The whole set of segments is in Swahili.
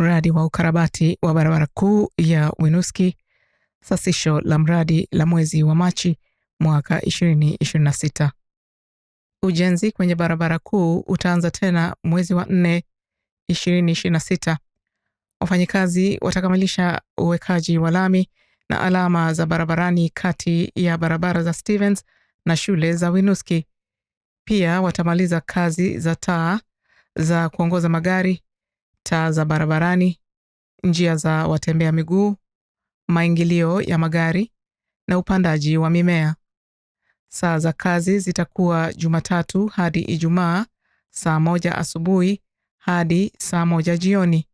Mradi wa ukarabati wa barabara kuu ya Winooski, sasisho la mradi la mwezi wa Machi mwaka 2026. Ujenzi kwenye barabara kuu utaanza tena mwezi wa 4, 2026. Wafanyikazi watakamilisha uwekaji wa lami na alama za barabarani kati ya barabara za Stevens na shule za Winooski. Pia watamaliza kazi za taa za kuongoza magari, taa za barabarani, njia za watembea miguu, maingilio ya magari na upandaji wa mimea. Saa za kazi zitakuwa Jumatatu hadi Ijumaa, saa 1 asubuhi hadi saa 1 jioni.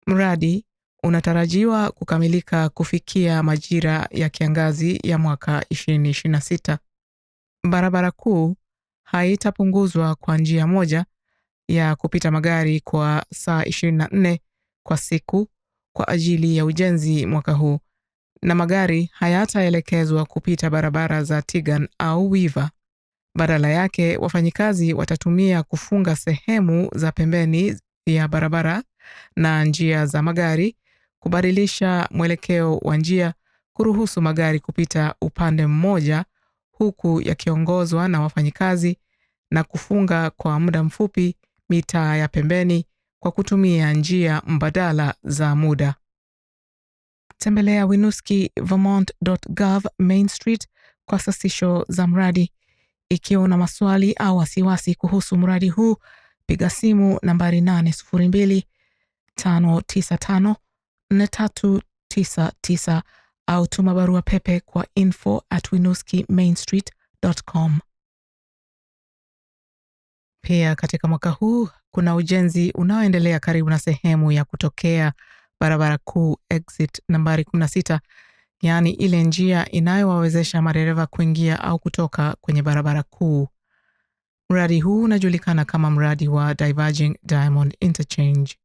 Mradi unatarajiwa kukamilika kufikia majira ya kiangazi ya mwaka 2026. Barabara kuu haitapunguzwa kwa njia moja ya kupita magari kwa saa 24 kwa siku kwa ajili ya ujenzi mwaka huu, na magari hayataelekezwa kupita barabara za Tigan au Weaver. Badala yake, wafanyikazi watatumia kufunga sehemu za pembeni ya barabara na njia za magari, kubadilisha mwelekeo wa njia, kuruhusu magari kupita upande mmoja huku yakiongozwa na wafanyikazi, na kufunga kwa muda mfupi mitaa ya pembeni kwa kutumia njia mbadala za muda. Tembelea winooskivermont.gov Main Street kwa sasisho za mradi. Ikiwa una maswali au wasiwasi kuhusu mradi huu, piga simu nambari 802-595-4399 au tuma barua pepe kwa info@winooskimainstreet.com. Pia katika mwaka huu kuna ujenzi unaoendelea karibu na sehemu ya kutokea barabara kuu exit nambari 16, yaani ile njia inayowawezesha madereva kuingia au kutoka kwenye barabara kuu. Mradi huu unajulikana kama mradi wa Diverging Diamond Interchange.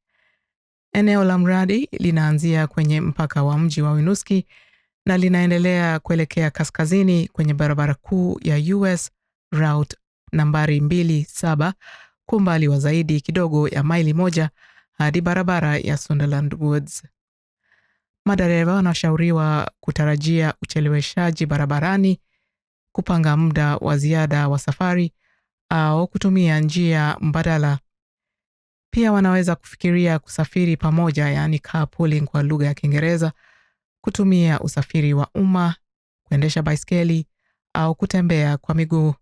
Eneo la mradi linaanzia kwenye mpaka wa mji wa Winooski na linaendelea kuelekea kaskazini kwenye barabara kuu ya US Route nambari 27 kwa umbali wa zaidi kidogo ya maili 1 hadi barabara ya Sunderland Woods. Madereva wanashauriwa kutarajia ucheleweshaji barabarani, kupanga muda wa ziada wa safari au kutumia njia mbadala. Pia wanaweza kufikiria kusafiri pamoja, yaani carpooling kwa lugha ya Kiingereza, kutumia usafiri wa umma, kuendesha baiskeli au kutembea kwa miguu.